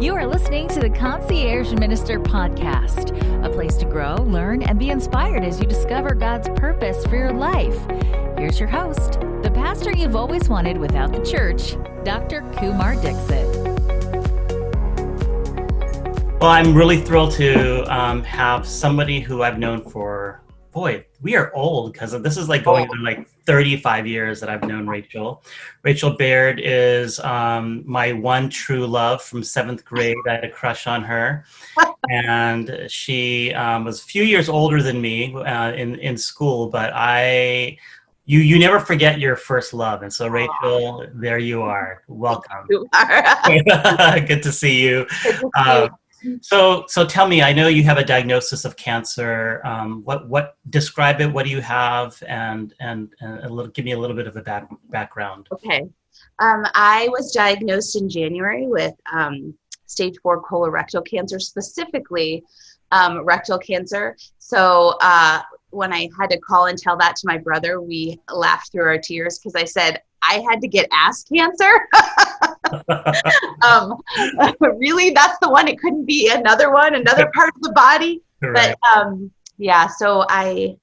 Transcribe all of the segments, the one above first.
You are listening to the Concierge Minister Podcast, a place to grow, learn, and be inspired as you discover God's purpose for your life. Here's your host, the pastor you've always wanted without the church, Dr. Kumar Dixit. Well, I'm really thrilled to have somebody who I've known for, we are old because this is like going on like 35 years that I've known Rachel. Rachel Baird is my one true love from 7th grade. I had a crush on her. And she was a few years older than me in school, but you never forget your first love. And so Rachel, there you are. Welcome. You are. Good to see you. Good to see you. So tell me, I know you have a diagnosis of cancer. What describe it? What do you have? And give me a little bit of a background. Okay. I was diagnosed in January with stage 4 colorectal cancer, specifically rectal cancer. So when I had to call and tell that to my brother, we laughed through our tears because I said, I had to get ass cancer. Really, that's the one. It couldn't be another one, another part of the body. Right. But yeah, so I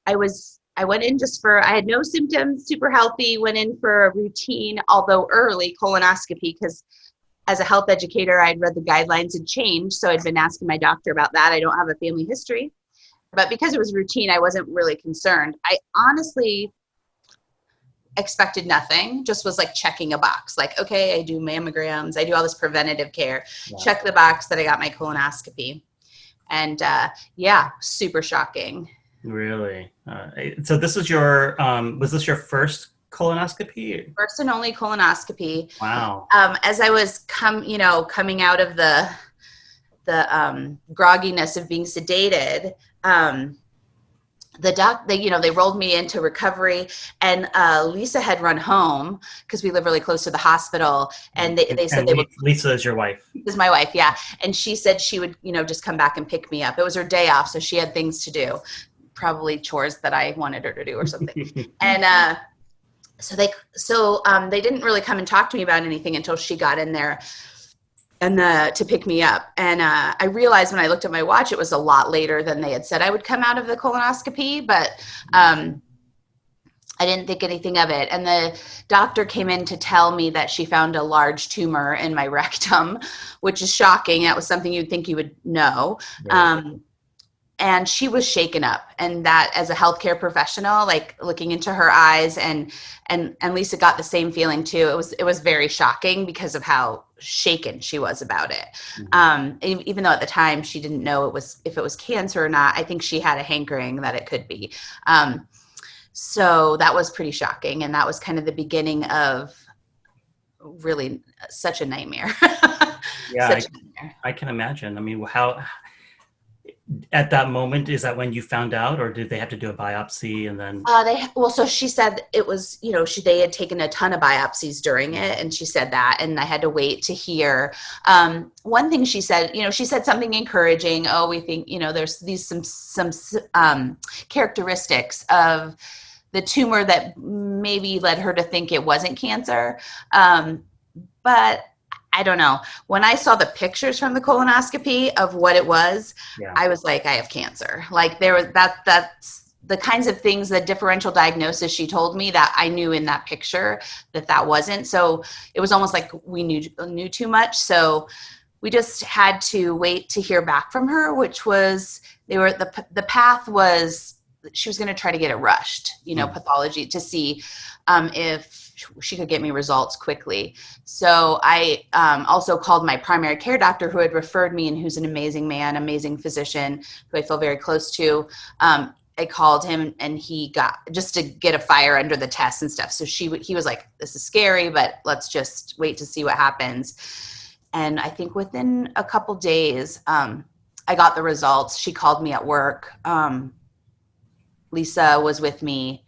went in I had no symptoms, super healthy, went in for a routine, although early colonoscopy, because as a health educator, I'd read the guidelines had changed. So I'd been asking my doctor about that. I don't have a family history, but because it was routine, I wasn't really concerned. I honestly expected nothing, just was like checking a box. Like, okay, I do mammograms, I do all this preventative care, check the box that I got my colonoscopy. And yeah, super shocking. Really? So this is was this your first colonoscopy? First and only colonoscopy. Wow. As I was coming out of the grogginess of being sedated, they rolled me into recovery, and Lisa had run home because we live really close to the hospital, and they said they would. Lisa is your wife. Is my wife, yeah, and she said she would, just come back and pick me up. It was her day off, so she had things to do, probably chores that I wanted her to do or something, and so they didn't really come and talk to me about anything until she got in there and to pick me up. And I realized when I looked at my watch, it was a lot later than they had said I would come out of the colonoscopy, but I didn't think anything of it. And the doctor came in to tell me that she found a large tumor in my rectum, which is shocking. That was something you'd think you would know. Right. And she was shaken up, and that as a healthcare professional, like looking into her eyes, and Lisa got the same feeling too. It was very shocking because of how shaken she was about it. Mm-hmm. Even though at the time she didn't know if it was cancer or not, I think she had a hankering that it could be. So that was pretty shocking, and that was kind of the beginning of really such a nightmare. Yeah, I can imagine. I mean, how. At that moment, is that when you found out, or did they have to do a biopsy and then? So she said it was, they had taken a ton of biopsies during it, and she said that, and I had to wait to hear. One thing she said, she said something encouraging. Oh, we think, there's some characteristics of the tumor that maybe led her to think it wasn't cancer. But I don't know. When I saw the pictures from the colonoscopy of what it was, I was like, I have cancer. Like that's the kinds of things, the differential diagnosis she told me that I knew in that picture that wasn't. So it was almost like we knew too much. So we just had to wait to hear back from her, which was the path was she was going to try to get it rushed, pathology, to see if she could get me results quickly. So I also called my primary care doctor, who had referred me, and who's an amazing man, amazing physician, who I feel very close to. I called him, and he got, just to get a fire under the test and stuff. So he was like, this is scary, but let's just wait to see what happens. And I think within a couple days, I got the results. She called me at work. Lisa was with me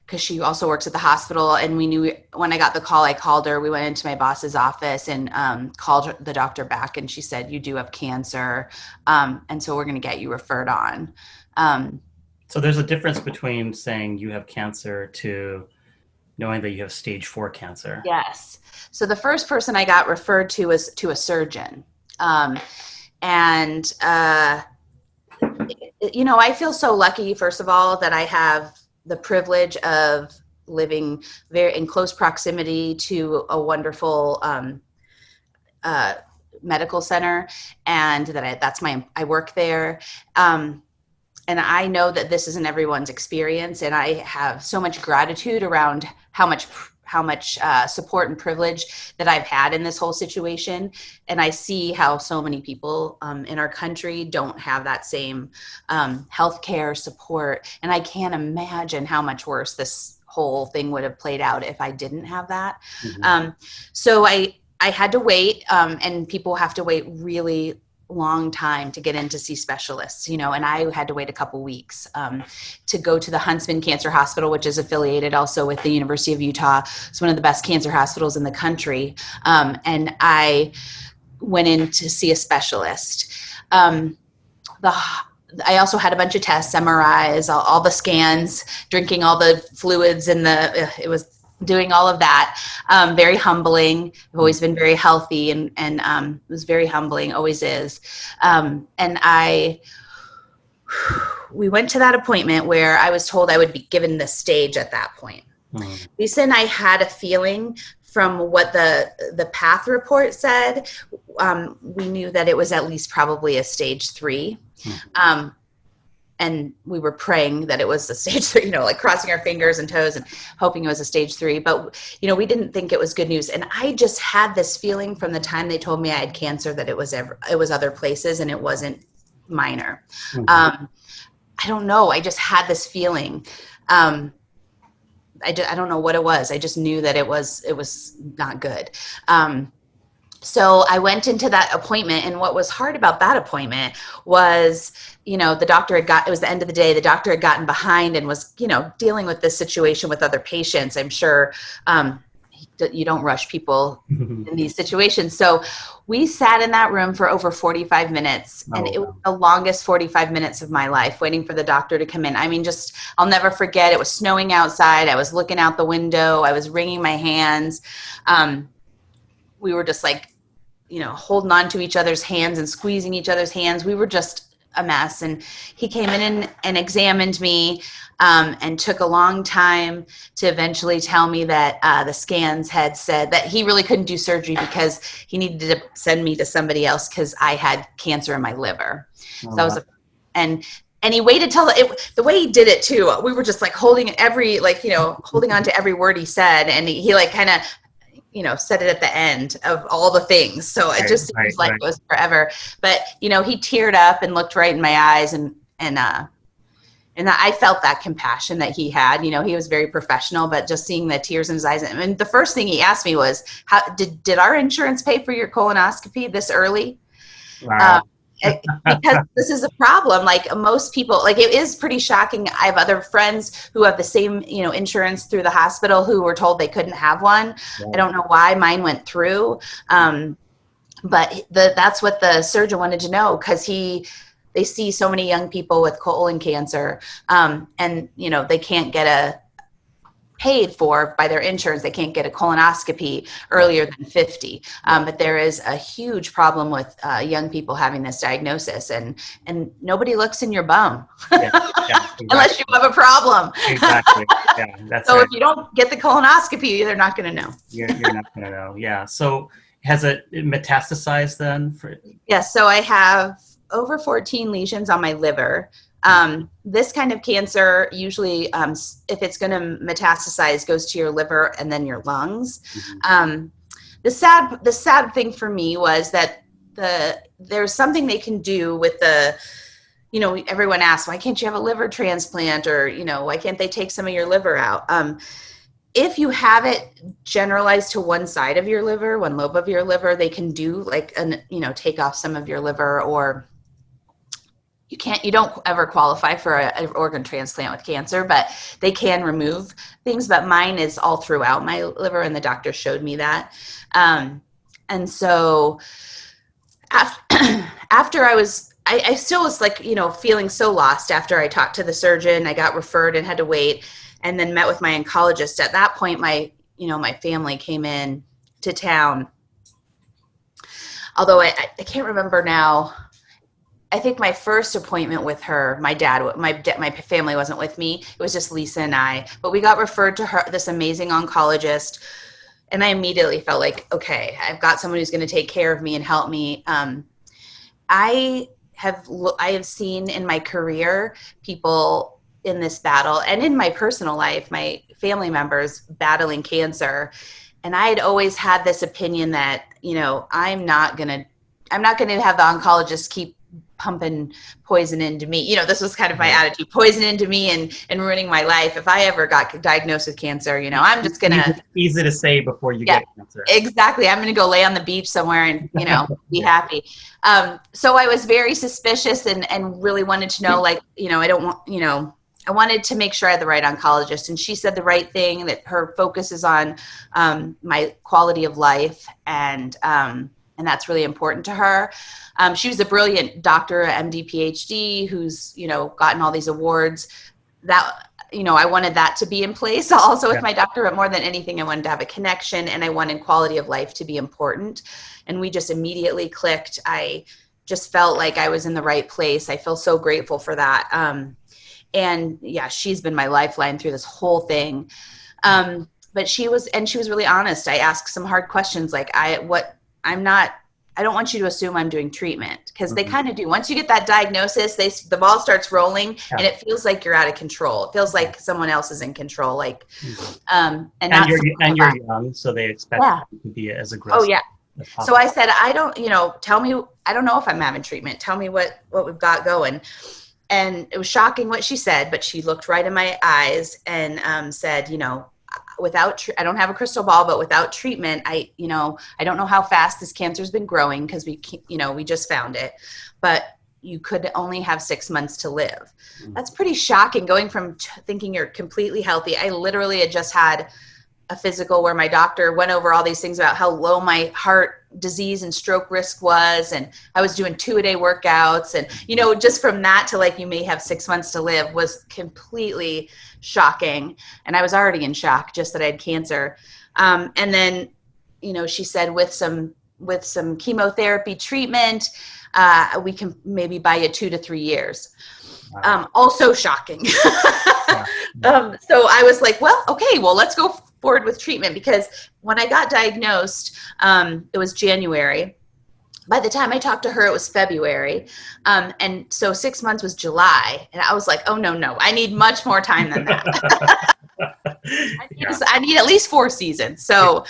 because she also works at the hospital, and we knew when I got the call, I called her. We went into my boss's office and called the doctor back, and she said, you do have cancer, and so we're going to get you referred on. So there's a difference between saying you have cancer to knowing that you have stage 4 cancer? Yes. So the first person I got referred to was to a surgeon. I feel so lucky, first of all, that I have the privilege of living very in close proximity to a wonderful medical center, and that I work there. And I know that this isn't everyone's experience, and I have so much gratitude around how much support and privilege that I've had in this whole situation. And I see how so many people in our country don't have that same healthcare support. And I can't imagine how much worse this whole thing would have played out if I didn't have that. Mm-hmm. So I had to wait, and people have to wait really long time to get in to see specialists, and I had to wait a couple weeks to go to the Huntsman Cancer Hospital, which is affiliated also with the University of Utah. It's one of the best cancer hospitals in the country. And I went in to see a specialist. I also had a bunch of tests, MRIs, all the scans, drinking all the fluids it was doing all of that. Very humbling. I've always been very healthy, and it was very humbling, always is. And we went to that appointment where I was told I would be given the stage at that point. Mm. Lisa and I had a feeling from what the path report said. We knew that it was at least probably a stage 3. Mm. And we were praying that it was a stage 3, like crossing our fingers and toes and hoping it was a stage 3. But, we didn't think it was good news. And I just had this feeling from the time they told me I had cancer that it was other places and it wasn't minor. Mm-hmm. I don't know. I just had this feeling. I don't know what it was. I just knew that it was not good. So I went into that appointment, and what was hard about that appointment was, the doctor it was the end of the day, the doctor had gotten behind and was, dealing with this situation with other patients. I'm sure you don't rush people in these situations. So we sat in that room for over 45 minutes, and it was the longest 45 minutes of my life, waiting for the doctor to come in. I mean, I'll never forget, it was snowing outside. I was looking out the window. I was wringing my hands. We were just like, holding on to each other's hands and squeezing each other's hands. We were just a mess. And he came in and examined me, and took a long time to eventually tell me that the scans had said that he really couldn't do surgery because he needed to send me to somebody else because I had cancer in my liver. Oh, so wow. And he waited till the way he did it too. We were just like holding holding on to every word he said. And he like kind of, said it at the end of all the things. So it just seems like it was forever. But, he teared up and looked right in my eyes, and I felt that compassion that he had. He was very professional, but just seeing the tears in his eyes. And the first thing he asked me was, "How did our insurance pay for your colonoscopy this early?" Wow. Because this is a problem. Like most people, it is pretty shocking. I have other friends who have the same, insurance through the hospital who were told they couldn't have one. Yeah. I don't know why mine went through. But that's what the surgeon wanted to know, because they see so many young people with colon cancer, and they can't get paid for by their insurance. They can't get a colonoscopy earlier than 50. But there is a huge problem with young people having this diagnosis, and nobody looks in your bum exactly. Unless you have a problem. Exactly. Yeah, that's so right. If you don't get the colonoscopy, they're not going to know. You're not going to know. Yeah. So has it metastasized then? Yes. So I have over 14 lesions on my liver. This kind of cancer usually, if it's going to metastasize, goes to your liver and then your lungs. Mm-hmm. The sad thing for me was that there's something they can do with everyone asks, why can't you have a liver transplant? Or, why can't they take some of your liver out? If you have it generalized to one side of your liver, one lobe of your liver, they can do take off some of your liver, or you don't ever qualify for an organ transplant with cancer, but they can remove things. But mine is all throughout my liver, and the doctor showed me that. And so after I still was feeling so lost after I talked to the surgeon. I got referred and had to wait. and then met with my oncologist. At that point, my family came in to town. Although I can't remember now. I think my first appointment with her, my family wasn't with me. It was just Lisa and I. But we got referred to her, this amazing oncologist, and I immediately felt like, okay, I've got someone who's going to take care of me and help me. I have seen in my career people in this battle, and in my personal life, my family members battling cancer. And I had always had this opinion that, I'm not going to have the oncologist keep pumping poison into me. This was kind of my attitude, poison into me and ruining my life. If I ever got diagnosed with cancer, I'm just going to. Easy to say before you get cancer. Exactly. I'm going to go lay on the beach somewhere and, be happy. So I was very suspicious and really wanted to know, I wanted to make sure I had the right oncologist. And she said the right thing, that her focus is on my quality of life. And that's really important to her. She was a brilliant doctor, MD, PhD, who's, gotten all these awards. That, I wanted that to be in place also with my doctor, but more than anything, I wanted to have a connection, and I wanted quality of life to be important. And we just immediately clicked. I just felt like I was in the right place. I feel so grateful for that. And yeah, she's been my lifeline through this whole thing. But she was really honest. I asked some hard questions like, I don't want you to assume I'm doing treatment, because they kind of do. Once you get that diagnosis, the ball starts rolling and it feels like you're out of control. It feels like someone else is in control. Like, and you're young, so they expect you to be as aggressive. Oh yeah. So I said, tell me, I don't know if I'm having treatment. Tell me what we've got going. And it was shocking what she said, but she looked right in my eyes and said, I don't have a crystal ball, but without treatment, I don't know how fast this cancer's been growing, because we just found it, but you could only have 6 months to live. That's pretty shocking, going from thinking you're completely healthy. I literally had just had a physical where my doctor went over all these things about how low my heart disease and stroke risk was, and I was doing 2-a-day workouts, and just from that to like, you may have 6 months to live, was completely shocking. And I was already in shock just that I had cancer. And then she said with some chemotherapy treatment, we can maybe buy you 2 to 3 years. Also shocking. So I was like, well, okay, well, let's go forward with treatment, because when I got diagnosed, it was January. By the time I talked to her, it was February. And so 6 months was July. And I was like, oh, no, I need much more time than that. I need at least 4 seasons. So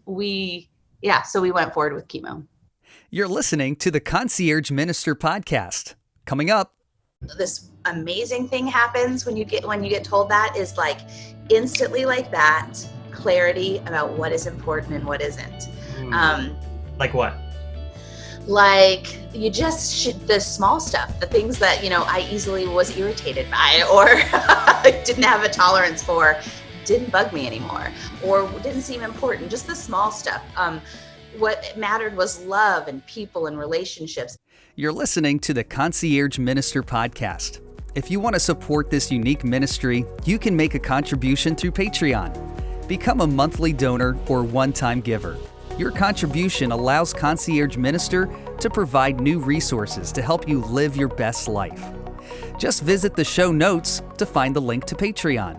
we went forward with chemo. You're listening to the Concierge Minister podcast. Coming up, this amazing thing happens when you get told that, is like instantly, like that, clarity about what is important and what isn't. Like what? Like, you just should, the small stuff, the things that I easily was irritated by, or didn't have a tolerance for, didn't bug me anymore, or didn't seem important. Just the small stuff. What mattered was love and people and relationships. You're listening to the Concierge Minister podcast. If you want to support this unique ministry, you can make a contribution through Patreon. Become a monthly donor or one-time giver. Your contribution allows Concierge Minister to provide new resources to help you live your best life. Just visit the show notes to find the link to Patreon.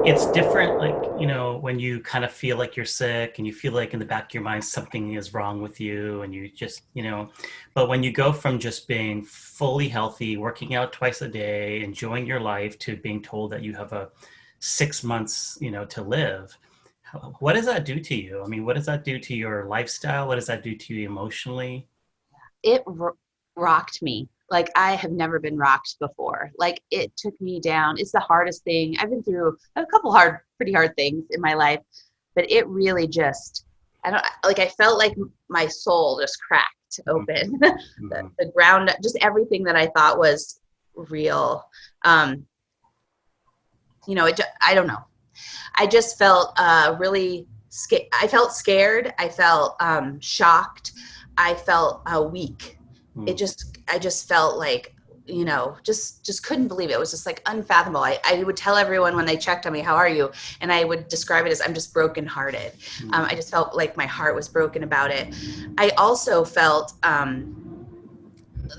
It's different, when you kind of feel like you're sick and you feel like in the back of your mind something is wrong with you, and you just, but when you go from just being fully healthy, working out twice a day, enjoying your life, to being told that you have a 6 months, to live, what does that do to you? I mean, what does that do to your lifestyle? What does that do to you emotionally? It rocked me. Like, I have never been rocked before. Like, it took me down. It's the hardest thing. I've been through a couple pretty hard things in my life, but it really just, I felt like my soul just cracked open. The ground, just everything that I thought was real. I don't know. I just felt really scared. I felt scared. I felt shocked. I felt weak. I just felt like, just couldn't believe it. It was just like unfathomable. I would tell everyone when they checked on me, how are you? And I would describe it as, I'm just brokenhearted. I just felt like my heart was broken about it. I also felt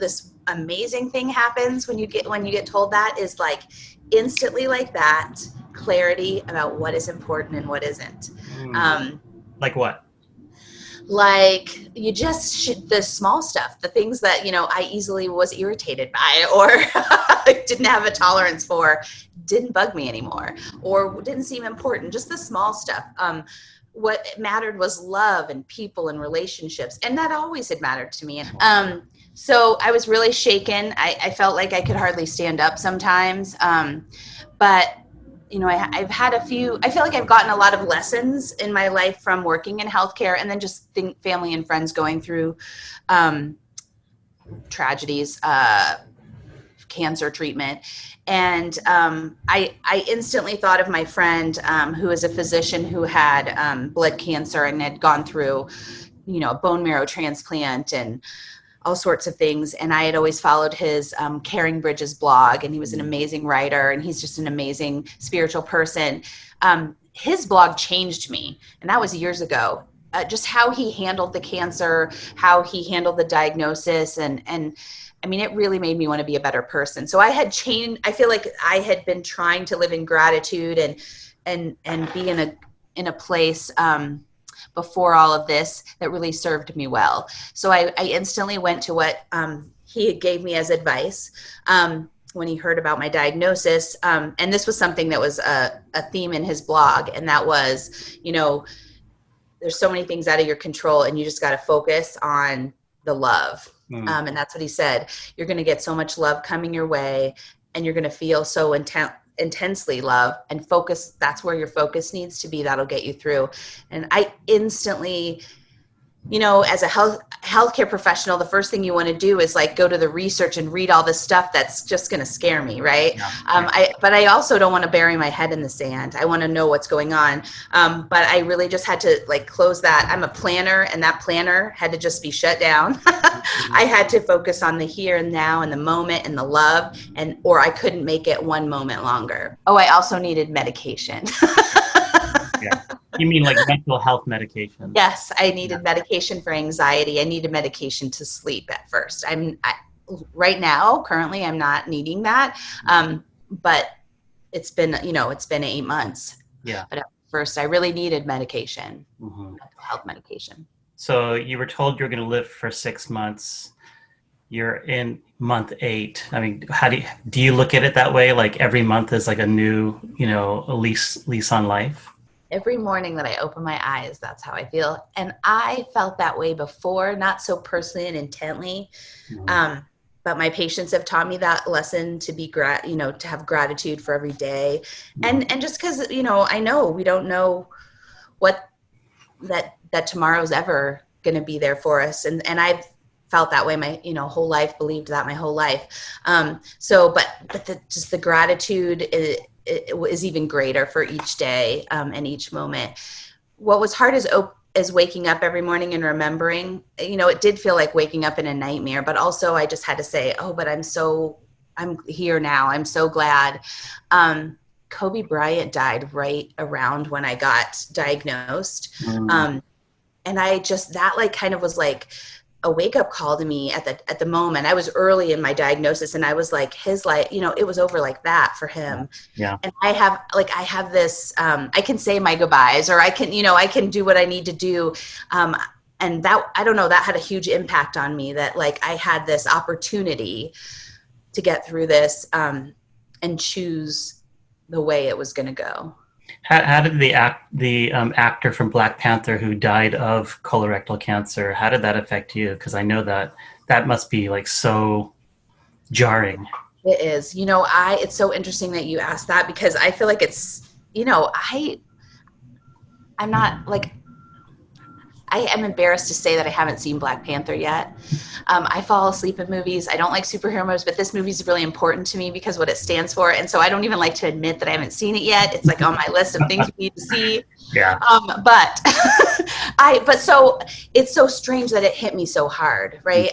this amazing thing happens when you get told that, is like instantly like that, clarity about what is important and what isn't. Like what? Like you just the small stuff, the things that, I easily was irritated by or didn't have a tolerance for, didn't bug me anymore or didn't seem important. Just the small stuff. What mattered was love and people and relationships. And that always had mattered to me. So I was really shaken. I felt like I could hardly stand up sometimes. But I've had I feel like I've gotten a lot of lessons in my life from working in healthcare, and then just family and friends going through tragedies, cancer treatment. And I instantly thought of my friend who is a physician who had blood cancer and had gone through, a bone marrow transplant and all sorts of things. And I had always followed his Caring Bridges blog, and he was an amazing writer, and he's just an amazing spiritual person. His blog changed me, and that was years ago. Just how he handled the cancer, how he handled the diagnosis, and I mean, it really made me want to be a better person. So I had changed. I feel like I had been trying to live in gratitude and be in a place before all of this that really served me well. So I instantly went to what he gave me as advice when he heard about my diagnosis. And this was something that was a theme in his blog. And that was, there's so many things out of your control, and you just got to focus on the love. And that's what he said. You're going to get so much love coming your way, and you're going to feel so intensely love, and focus. That's where your focus needs to be. That'll get you through. And I instantly, as a healthcare professional, the first thing you want to do is like go to the research and read all this stuff that's just going to scare me, right? Yeah. But I also don't want to bury my head in the sand. I want to know what's going on. But I really just had to like close that. I'm a planner, and that planner had to just be shut down. I had to focus on the here and now and the moment and the love, or I couldn't make it one moment longer. Oh, I also needed medication. Yeah. You mean like mental health medication? Yes, I needed medication for anxiety. I needed medication to sleep at first. Right now, currently, I'm not needing that. But it's been 8 months. Yeah. But at first, I really needed medication, mental health medication. So you were told you're going to live for 6 months. You're in month 8. I mean, how do you look at it that way? Like every month is like a new, a lease on life? Every morning that I open my eyes, that's how I feel. And I felt that way before, not so personally and intently. But my patients have taught me that lesson to be to have gratitude for every day. And just because, I know we don't know what that tomorrow's ever going to be there for us. And I've felt that way my, whole life, believed that my whole life. But just the gratitude it was even greater for each day and each moment. What was hard is waking up every morning and remembering, it did feel like waking up in a nightmare, but also I just had to say, but I'm here now. I'm so glad. Kobe Bryant died right around when I got diagnosed. And I just, that like kind of was like a wake-up call to me at the moment. I was early in my diagnosis, and I was like, his life, it was over like that for him. Yeah. And I have this, I can say my goodbyes, or I can do what I need to do. And that, I don't know, that had a huge impact on me, that like I had this opportunity to get through this and choose the way it was going to go. How did the actor from Black Panther who died of colorectal cancer, how did that affect you? Because I know that must be like so jarring. It is. It's so interesting that you asked that, because I feel like it's, I'm not like, I am embarrassed to say that I haven't seen Black Panther yet. I fall asleep in movies. I don't like superhero movies, but this movie is really important to me because what it stands for. And so I don't even like to admit that I haven't seen it yet. It's like on my list of things you need to see. Yeah. But so it's so strange that it hit me so hard, right?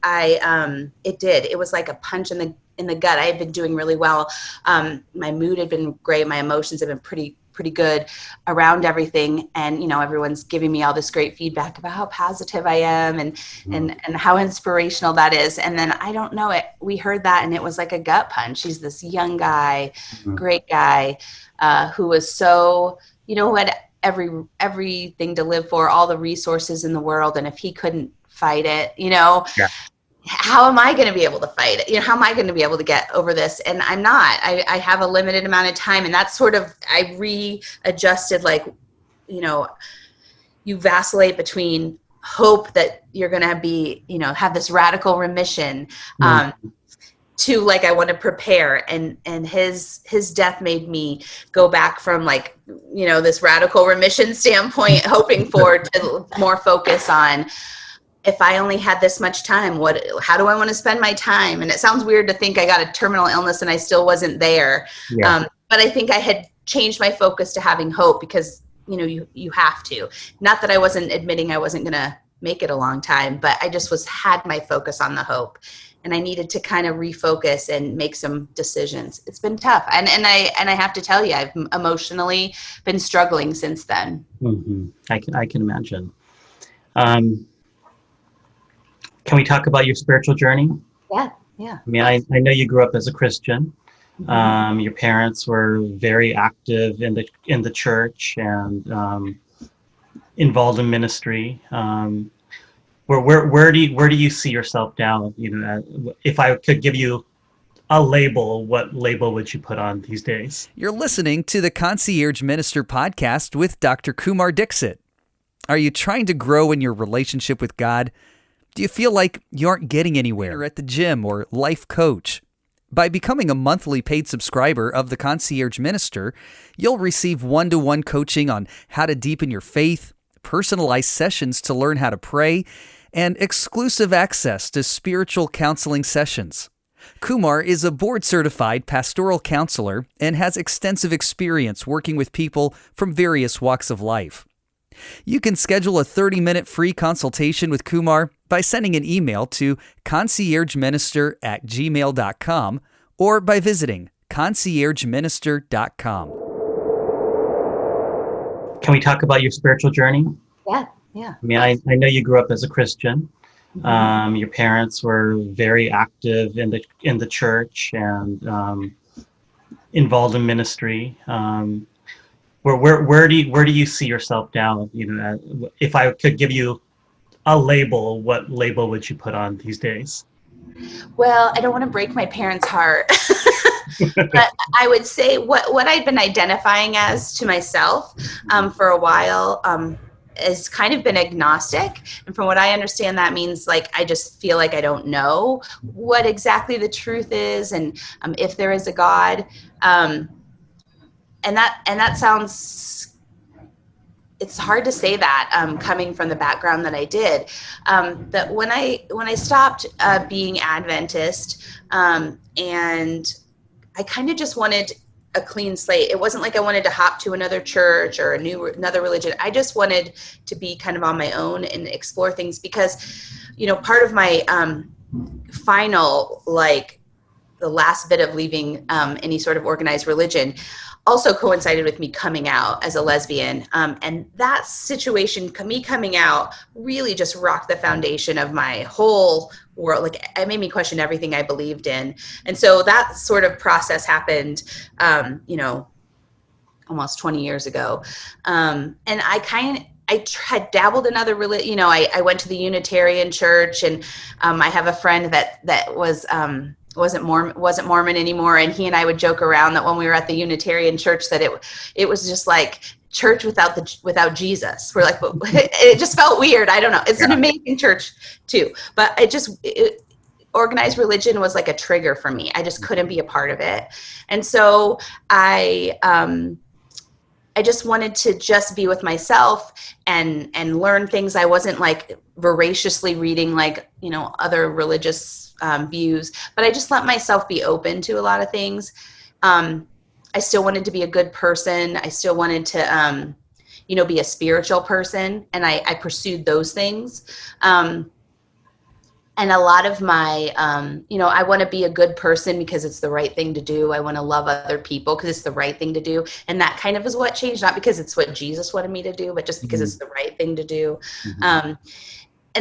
it did. It was like a punch in the gut. I had been doing really well. My mood had been great. My emotions have been pretty good around everything. And, everyone's giving me all this great feedback about how positive I am and how inspirational that is. And then I don't know it. We heard that and it was like a gut punch. He's this young guy, great guy, who was so, who had everything to live for, all the resources in the world. And if he couldn't fight it, how am I going to be able to fight it? How am I going to be able to get over this? And I'm not. I have a limited amount of time. And that's sort of, I readjusted, you vacillate between hope that you're going to be, have this radical remission, to like, I want to prepare. And his death made me go back from this radical remission standpoint, hoping for to more focus on, if I only had this much time, how do I want to spend my time? And it sounds weird to think I got a terminal illness and I still wasn't there. Yeah. But I think I had changed my focus to having hope because, you have to. Not that I wasn't admitting I wasn't going to make it a long time, but I just had my focus on the hope. And I needed to kind of refocus and make some decisions. It's been tough. And I have to tell you, I've emotionally been struggling since then. Mm-hmm. I can imagine. Can we talk about your spiritual journey? Yeah. I mean, I know you grew up as a Christian. Mm-hmm. Your parents were very active in the church and involved in ministry. Where do you see yourself now? If I could give you a label, what label would you put on these days? You're listening to the Concierge Minister podcast with Dr. Kumar Dixit. Are you trying to grow in your relationship with God? Do you feel like you aren't getting anywhere at the gym or life coach? By becoming a monthly paid subscriber of the Concierge Minister, you'll receive one-to-one coaching on how to deepen your faith, personalized sessions to learn how to pray, and exclusive access to spiritual counseling sessions. Kumar is a board-certified pastoral counselor and has extensive experience working with people from various walks of life. You can schedule a 30-minute free consultation with Kumar by sending an email to conciergeminister@gmail.com or by visiting conciergeminister.com. Can we talk about your spiritual journey? Yeah. I mean, I know you grew up as a Christian. Mm-hmm. Your parents were very active in the church and involved in ministry. Where do you see yourself now? If I could give you a label, what label would you put on these days? Well, I don't want to break my parents' heart, but I would say what I'd been identifying as to myself for a while has kind of been agnostic. And from what I understand, that means I just feel like I don't know what exactly the truth is and if there is a God. And that sounds, it's hard to say that coming from the background that I did. That when I stopped being Adventist, and I kind of just wanted a clean slate. It wasn't like I wanted to hop to another church or another religion. I just wanted to be kind of on my own and explore things because, part of my final, the last bit of leaving any sort of organized religion also coincided with me coming out as a lesbian. And that situation, me coming out, really just rocked the foundation of my whole world. It made me question everything I believed in. And so that sort of process happened, almost 20 years ago. And I had dabbled in other religion. I went to the Unitarian church, and I have a friend that wasn't Mormon anymore, and he and I would joke around that when we were at the Unitarian church that it was just like church without Jesus. We're like, it just felt weird. I don't know. It's an amazing church too, but organized religion was like a trigger for me. I just couldn't be a part of it, and so I just wanted to just be with myself and learn things. I wasn't voraciously reading other religious views, but I just let myself be open to a lot of things. I still wanted to be a good person. I still wanted to, be a spiritual person, and I pursued those things. And a lot of my, I want to be a good person because it's the right thing to do. I want to love other people because it's the right thing to do. And that kind of is what changed, not because it's what Jesus wanted me to do, but just because it's the right thing to do. And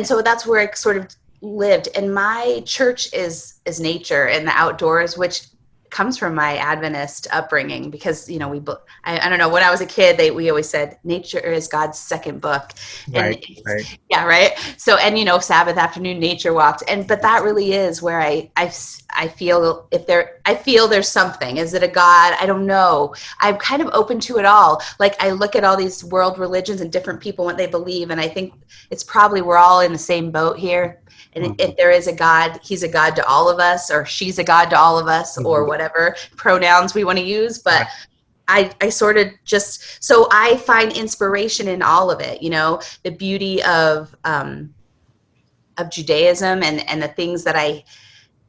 so that's where I sort of lived. And my church is nature and the outdoors, which comes from my Adventist upbringing because, I don't know, when I was a kid, we always said nature is God's second book. And right. Yeah. Right. So, and, Sabbath afternoon nature walks. But that really is where I feel I feel there's something. Is it a God? I don't know. I'm kind of open to it all. Like I look at all these world religions and different people, what they believe. And I think it's probably, we're all in the same boat here. And if there is a God, he's a God to all of us, or she's a God to all of us, or whatever pronouns we want to use. But I sort of so I find inspiration in all of it, the beauty of Judaism and the things that I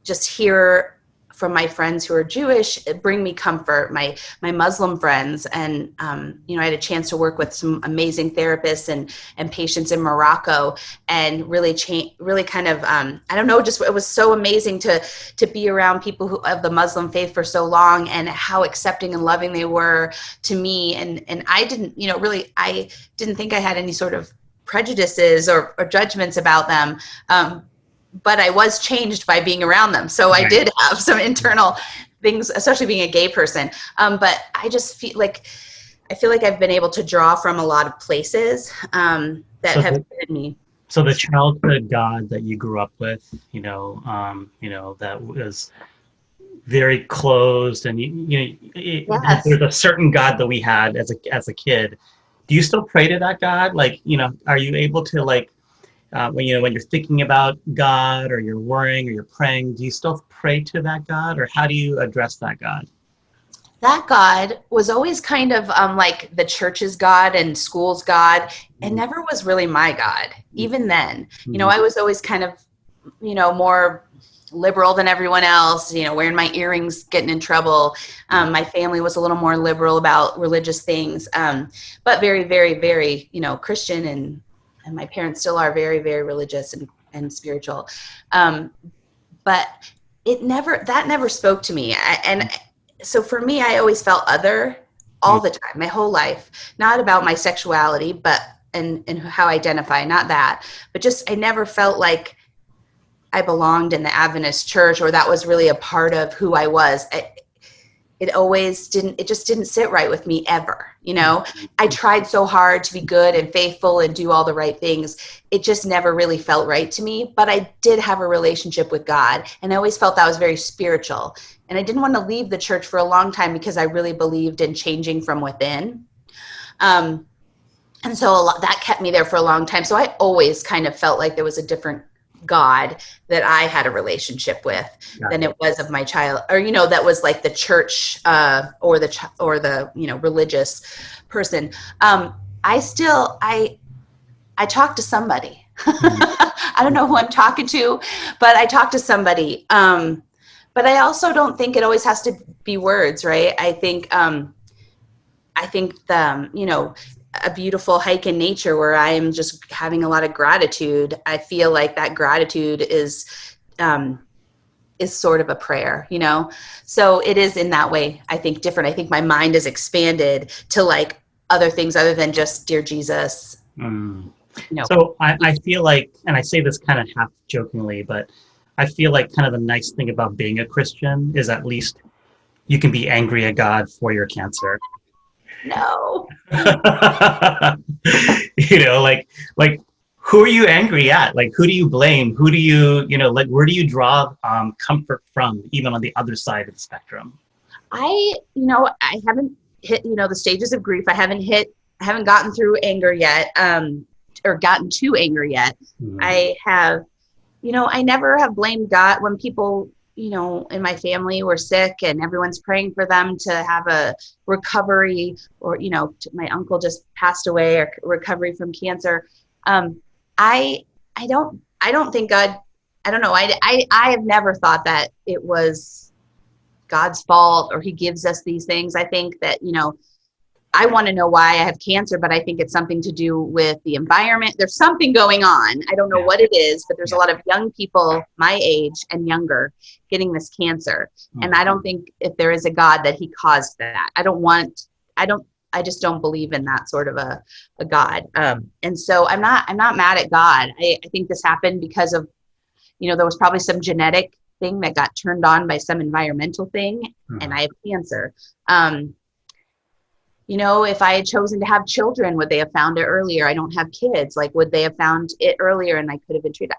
just hear from my friends who are Jewish bring me comfort. My Muslim friends, and I had a chance to work with some amazing therapists and patients in Morocco, and really kind of I don't know, just it was so amazing to be around people who of the Muslim faith for so long, and how accepting and loving they were to me. And I didn't I didn't think I had any sort of prejudices or judgments about them. But I was changed by being around them. So I did have some internal things, especially being a gay person. But I just feel like I've been able to draw from a lot of places that have fitted me. So the childhood God that you grew up with, that was very closed, and there's a certain God that we had as a kid. Do you still pray to that God? Like, are you able to when you're thinking about God, or you're worrying, or you're praying, do you still pray to that God, or how do you address that God? That God was always kind of like the church's God and school's God. It never was really my God. Even then, I was always kind of, more liberal than everyone else, wearing my earrings, getting in trouble. My family was a little more liberal about religious things, but very, very, very, Christian, and my parents still are very, very religious and spiritual. But that never spoke to me. So for me, I always felt other all the time, my whole life, not about my sexuality, but, and how I identify, not that, but just, I never felt like I belonged in the Adventist church, or that was really a part of who I was. It just didn't sit right with me ever. I tried so hard to be good and faithful and do all the right things. It just never really felt right to me, but I did have a relationship with God, and I always felt that was very spiritual. And I didn't want to leave the church for a long time because I really believed in changing from within. And so that kept me there for a long time. So I always kind of felt like there was a different God that I had a relationship with than it was of my child, or that was like the church or the religious person. I talk to somebody. I don't know who I'm talking to, but I talk to somebody. But I also don't think it always has to be words, right? I think a beautiful hike in nature where I am just having a lot of gratitude, I feel like that gratitude is sort of a prayer, So it is in that way, I think, different. I think my mind is expanded to like other things other than just dear Jesus. So I feel like, and I say this kind of half jokingly, but I feel like kind of the nice thing about being a Christian is at least you can be angry at God for your cancer. No. Like who are you angry at? Like, who do you blame? Who do you, where do you draw comfort from, even on the other side of the spectrum? I haven't hit, the stages of grief. I haven't gotten through anger yet, or gotten to anger yet. I have, I never have blamed God when people, in my family were sick and everyone's praying for them to have a recovery, or, my uncle just passed away, or recovery from cancer. I don't think God, I don't know. I have never thought that it was God's fault or he gives us these things. I think that, I want to know why I have cancer, but I think it's something to do with the environment. There's something going on. I don't know what it is, but there's a lot of young people my age and younger getting this cancer. And I don't think if there is a God that he caused that. I just don't believe in that sort of a God. And so I'm not mad at God. I think this happened because of, there was probably some genetic thing that got turned on by some environmental thing, and I have cancer. If I had chosen to have children, would they have found it earlier? I don't have kids. Like, would they have found it earlier and I could have been treated?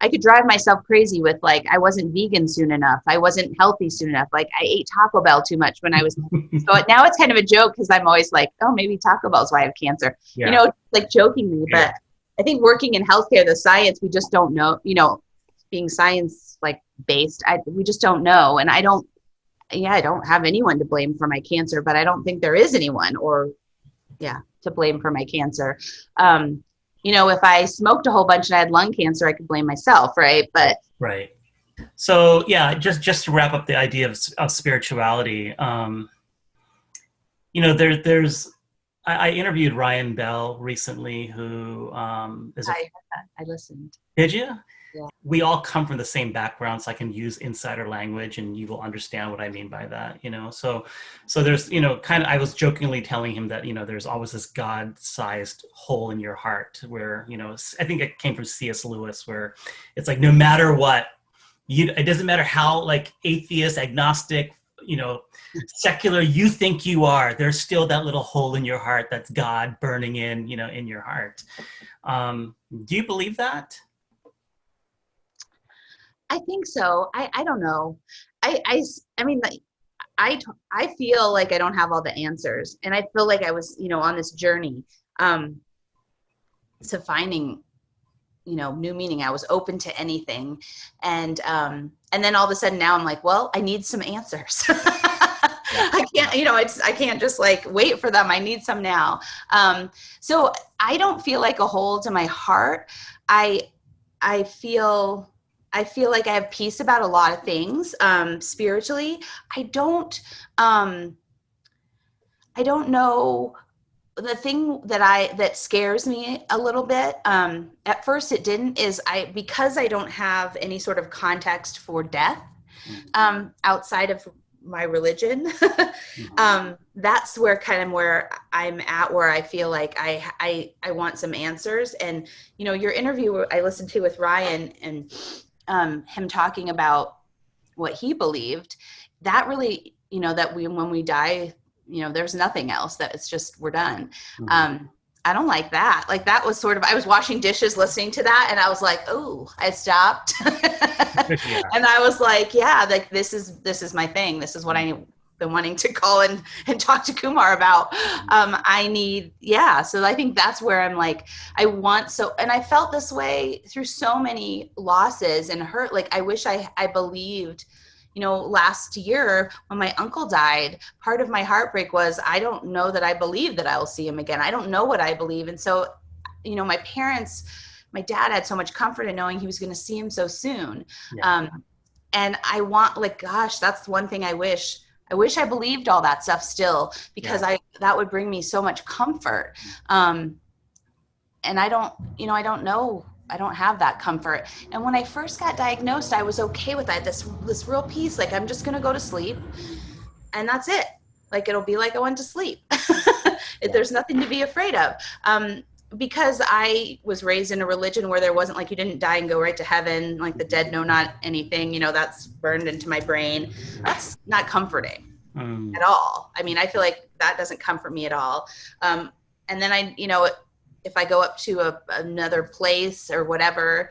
I could drive myself crazy with, like, I wasn't vegan soon enough. I wasn't healthy soon enough. Like, I ate Taco Bell too much when I was, so now it's kind of a joke because I'm always like, oh, maybe Taco Bell's why I have cancer, like jokingly. But I think working in healthcare, the science, we just don't know, being science like based, we just don't know. And I don't have anyone to blame for my cancer, but I don't think there is anyone to blame for my cancer. If I smoked a whole bunch and I had lung cancer, I could blame myself, right? But right. So just to wrap up the idea of spirituality, there's I interviewed Ryan Bell recently, who is I listened. Did you? Yeah. We all come from the same background, so I can use insider language and you will understand what I mean by that, So there's, I was jokingly telling him that, there's always this God-sized hole in your heart where, I think it came from C.S. Lewis, where it's like, no matter what, it doesn't matter how like atheist, agnostic, secular you think you are, there's still that little hole in your heart that's God burning in your heart. Do you believe that? I think so. I don't know. I mean, like, I feel like I don't have all the answers, and I feel like I was, on this journey, to finding, new meaning. I was open to anything. And then all of a sudden now I'm like, well, I need some answers. I can't, I can't just like wait for them. I need some now. So I don't feel like a hole to my heart. I feel like I have peace about a lot of things, spiritually. I don't know. The thing that scares me a little bit, at first it didn't, is because I don't have any sort of context for death, outside of my religion. That's where I'm at, where I feel like I want some answers. And, your interview I listened to with Ryan, and him talking about what he believed, that really, that when we die, there's nothing else, that it's just, we're done. I don't like that. Like, that was sort of, I was washing dishes listening to that, and I was like, oh, I stopped. And I was like, yeah, like, this is my thing. This is what I've been wanting to call and talk to Kumar about. So I think that's where I'm like, and I felt this way through so many losses and hurt. Like, I wish I believed, last year when my uncle died, part of my heartbreak was, I don't know that I believe that I will see him again. I don't know what I believe. And so, my dad had so much comfort in knowing he was going to see him so soon. Yeah. And I want, like, gosh, that's one thing I wish I believed all that stuff still, because that would bring me so much comfort. And I don't know. I don't have that comfort. And when I first got diagnosed, I was okay with that. This real peace, like, I'm just going to go to sleep and that's it. Like, it'll be like I went to sleep. There's nothing to be afraid of. Because I was raised in a religion where there wasn't, like, you didn't die and go right to heaven, like the dead know not anything, that's burned into my brain. That's not comforting at all. I mean, I feel like that doesn't comfort me at all. And then if I go up to another place or whatever,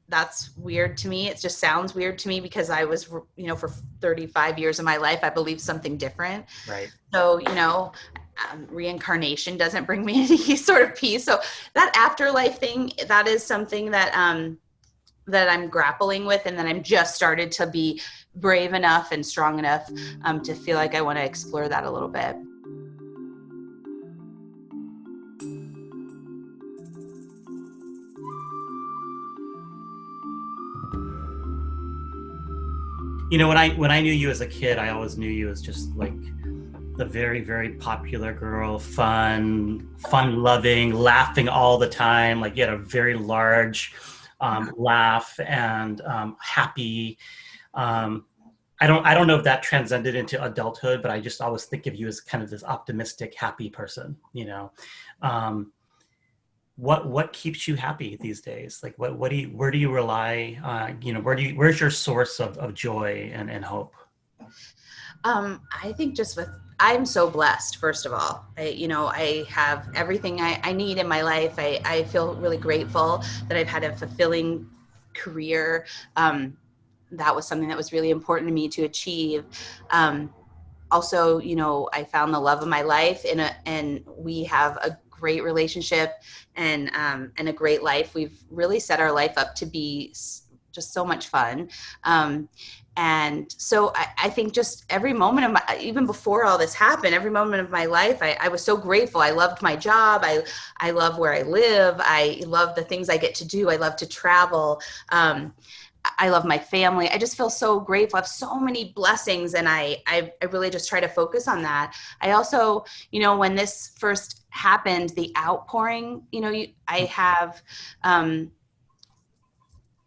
that's weird to me. It just sounds weird to me because I was, for 35 years of my life, I believed something different. Right. So, reincarnation doesn't bring me any sort of peace. So that afterlife thing, that is something that I'm grappling with, and that I'm just started to be brave enough and strong enough to feel like I want to explore that a little bit. When I knew you as a kid, I always knew you as just like the very, very popular girl, fun-loving, laughing all the time. Like you had a very large laugh and happy. I don't know if that transcended into adulthood, but I just always think of you as kind of this optimistic, happy person, you know. What keeps you happy these days? Like where do you rely? You know, where's your source of joy and hope? I think I'm so blessed, first of all. I have everything I need in my life. I feel really grateful that I've had a fulfilling career. That was something that was really important to me to achieve. Also, I found the love of my life and we have a great relationship and a great life. We've really set our life up to be just so much fun. And so I think just every moment of even before all this happened, every moment of my life, I was so grateful. I loved my job. I love where I live. I love the things I get to do. I love to travel. I love my family. I just feel so grateful. I have so many blessings, and I really just try to focus on that. I also, when this first happened, the outpouring,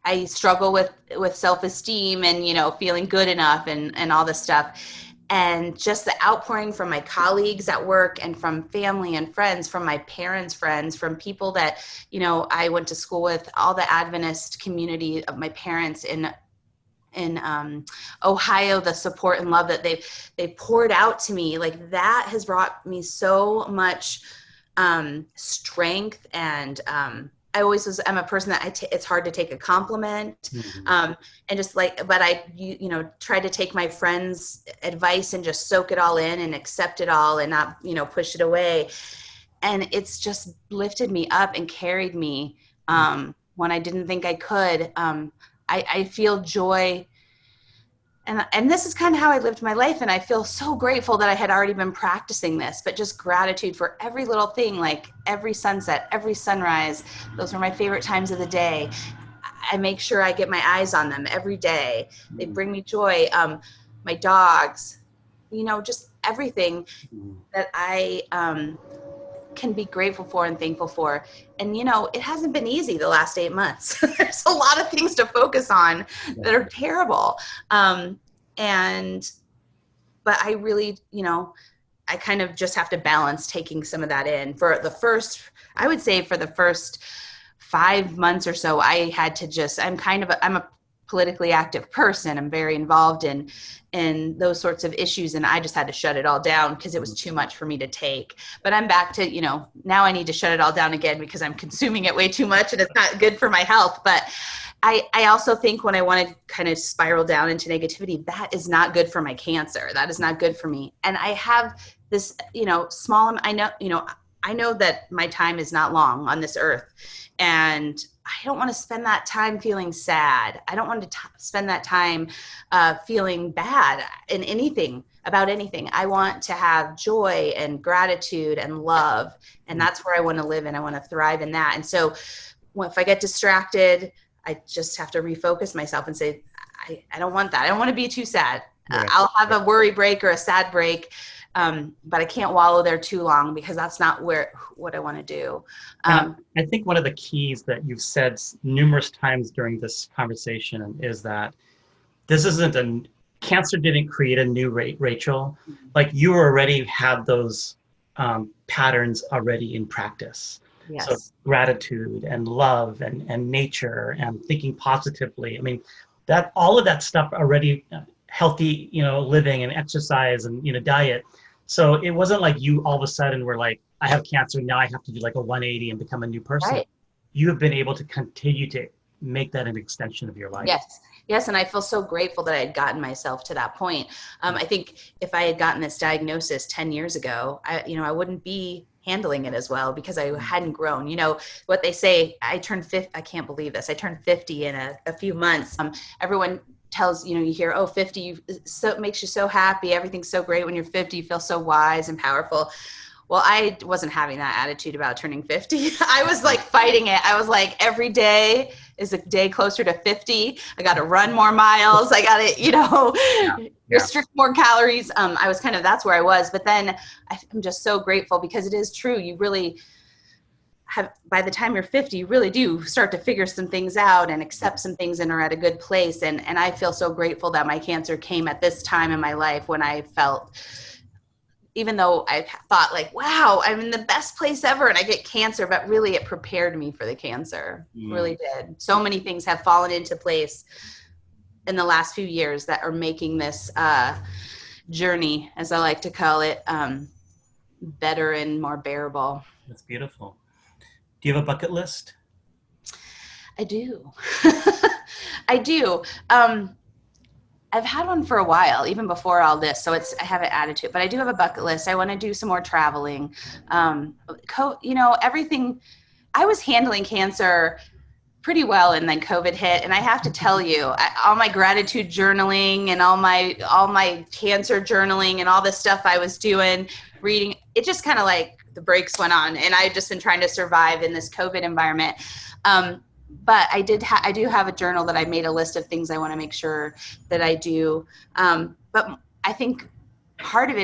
I struggle with self-esteem and, feeling good enough and all this stuff. And just the outpouring from my colleagues at work and from family and friends, from my parents' friends, from people that, I went to school with, all the Adventist community of my parents in Ohio, the support and love that they poured out to me, like that has brought me so much strength. And I'm a person that it's hard to take a compliment. Mm-hmm. And just but I try to take my friends' advice and just soak it all in and accept it all and not, push it away. And it's just lifted me up and carried me when I didn't think I could. I feel joy. And this is kind of how I lived my life. And I feel so grateful that I had already been practicing this, but just gratitude for every little thing, like every sunset, every sunrise. Those are my favorite times of the day. I make sure I get my eyes on them every day. They bring me joy. My dogs, just everything that I can be grateful for and thankful for. And, it hasn't been easy the last 8 months. There's a lot of things to focus on that are terrible. But I really, I kind of just have to balance taking some of that in. I would say for the first 5 months or so, I had to I'm a politically active person. I'm very involved in those sorts of issues. And I just had to shut it all down because it was too much for me to take. But I'm back to, now I need to shut it all down again because I'm consuming it way too much and it's not good for my health. But I also think when I want to kind of spiral down into negativity, that is not good for my cancer. That is not good for me. And I have this, I know that my time is not long on this earth, and I don't want to spend that time feeling sad. I don't want to spend that time feeling bad in about anything. I want to have joy and gratitude and love, and that's where I want to live, and I want to thrive in that. And so if I get distracted, I just have to refocus myself and say, I don't want that. I don't want to be too sad. Right. I'll have a worry break or a sad break, but I can't wallow there too long because that's not what I want to do. I think one of the keys that you've said numerous times during this conversation is that this isn't cancer didn't create a new Rachel. Like you already had those patterns already in practice. Yes. So gratitude and love and nature and thinking positively. I mean, that all of that stuff already healthy, living and exercise and, diet. So it wasn't like you all of a sudden were like, I have cancer, now I have to do like a 180 and become a new person. Right. You have been able to continue to make that an extension of your life. Yes. And I feel so grateful that I had gotten myself to that point. I think if I had gotten this diagnosis 10 years ago, I wouldn't be handling it as well because I hadn't grown. What they say, I turned 50, I can't believe this. I turned 50 in a few months. Everyone tells, you hear, 50, so it makes you so happy. Everything's so great when you're 50, you feel so wise and powerful. Well, I wasn't having that attitude about turning 50. I was like fighting it. I was like every day, is a day closer to 50. I got to run more miles. I got to, restrict more calories. That's where I was. But then I'm just so grateful because it is true. You really have, by the time you're 50, you really do start to figure some things out and accept some things and are at a good place. And I feel so grateful that my cancer came at this time in my life when I felt, even though I thought like, wow, I'm in the best place ever and I get cancer, but really it prepared me for the cancer. Really did. So many things have fallen into place in the last few years that are making this journey, as I like to call it, better and more bearable. That's beautiful. Do you have a bucket list? I do. I do. I've had one for a while, even before all this, so I haven't added to it, but I do have a bucket list. I want to do some more traveling. Everything. I was handling cancer pretty well, and then COVID hit, and I have to tell you, all my gratitude journaling and all my cancer journaling and all this stuff I was doing, reading, it just kind of like the brakes went on, and I've just been trying to survive in this COVID environment. But I do have a journal that I made a list of things I want to make sure that I do. But I think part of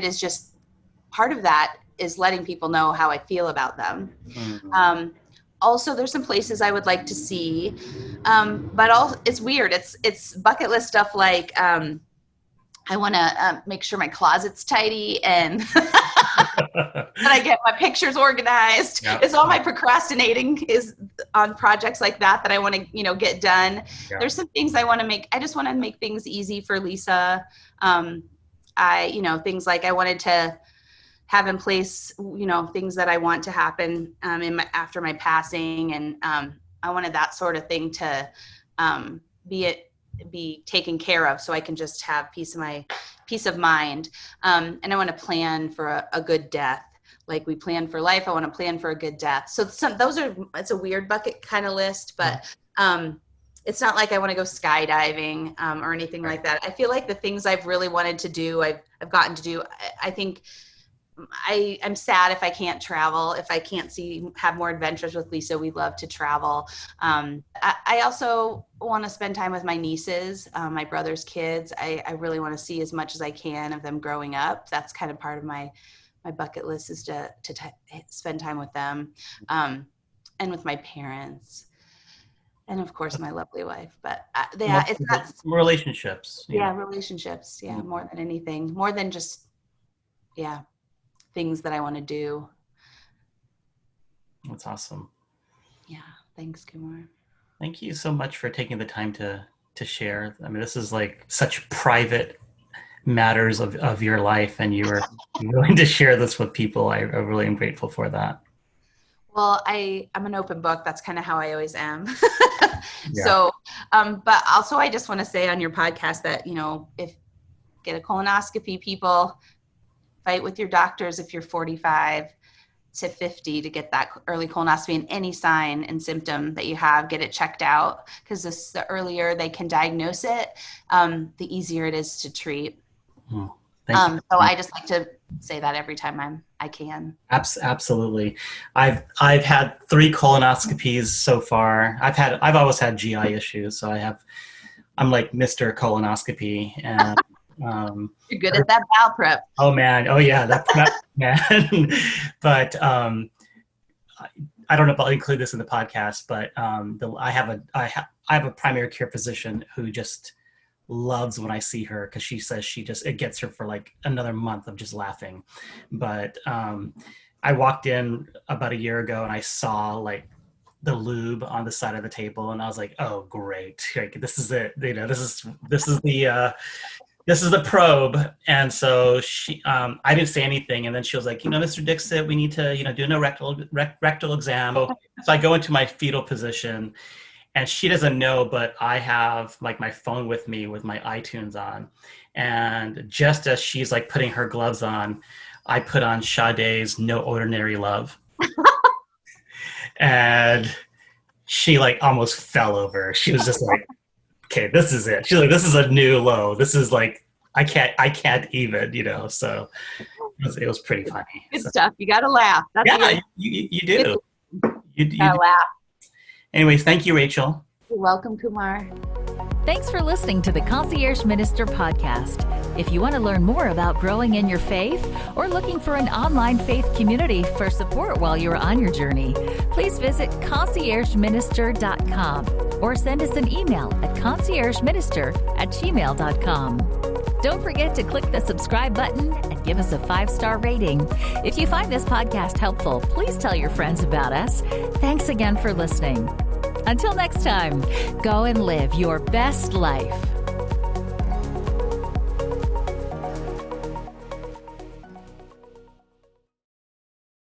that is letting people know how I feel about them. Mm-hmm. Also, there's some places I would like to see, but it's weird. It's bucket list stuff like I want to make sure my closet's tidy and that I get my pictures organized. Yep. It's all my procrastinating is on projects like that I want to, get done. Yep. There's some things I want to make. I just want to make things easy for Lisa. Things like I wanted to have in place, things that I want to happen after my passing. And I wanted that sort of thing to be taken care of so I can just have peace of mind. And I want to plan for a good death. Like we plan for life, I want to plan for a good death. So it's a weird bucket kind of list, but it's not like I want to go skydiving or anything like that. I feel like the things I've really wanted to do, I've gotten to do. I think I'm sad if I can't travel, if I can't have more adventures with Lisa. We love to travel. I also want to spend time with my nieces, my brother's kids. I really want to see as much as I can of them growing up. That's kind of part of my bucket list is to spend time with them and with my parents. And of course, my lovely wife. But it's not relationships. Relationships. Yeah, mm-hmm. More than anything, more than just things that I want to do. That's awesome. Yeah. Thanks, Kumar. Thank you so much for taking the time to share. I mean, this is like such private matters of your life, and you were willing to share this with people. I really am grateful for that. Well, I'm an open book. That's kind of how I always am. So, but also I just want to say on your podcast that, if get a colonoscopy, people fight with your doctors if you're 45 to 50 to get that early colonoscopy, and any sign and symptom that you have, get it checked out, because the earlier they can diagnose it, the easier it is to treat. So I just like to say that every time I can. Absolutely. I've had 3 colonoscopies so far. I've always had GI issues, so I'm like Mr. Colonoscopy, and you're good at that bowel prep. Oh man. Oh yeah. That prep, man. But, I don't know if I'll include this in the podcast, but, I have a primary care physician who just loves when I see her, because she says it gets her for like another month of just laughing. But, I walked in about a year ago and I saw like the lube on the side of the table, and I was like, oh great. Like, this is it. This is the probe. And so I didn't say anything. And then she was like, Mr. Dixit, we need to, do a rectal exam. So I go into my fetal position, and she doesn't know, but I have like my phone with me with my iTunes on. And just as she's like putting her gloves on, I put on Sade's No Ordinary Love. And she like almost fell over. She was just like, okay, this is it. She's like, this is a new low. This is like, I can't even, so it was pretty funny. Good stuff. You got to laugh. That's you do. You gotta laugh. Anyways, thank you, Rachel. You're welcome, Kumar. Thanks for listening to the Concierge Minister podcast. If you want to learn more about growing in your faith or looking for an online faith community for support while you're on your journey, please visit conciergeminister.com or send us an email at conciergeminister@gmail.com. Don't forget to click the subscribe button and give us a 5-star rating. If you find this podcast helpful, please tell your friends about us. Thanks again for listening. Until next time, go and live your best life.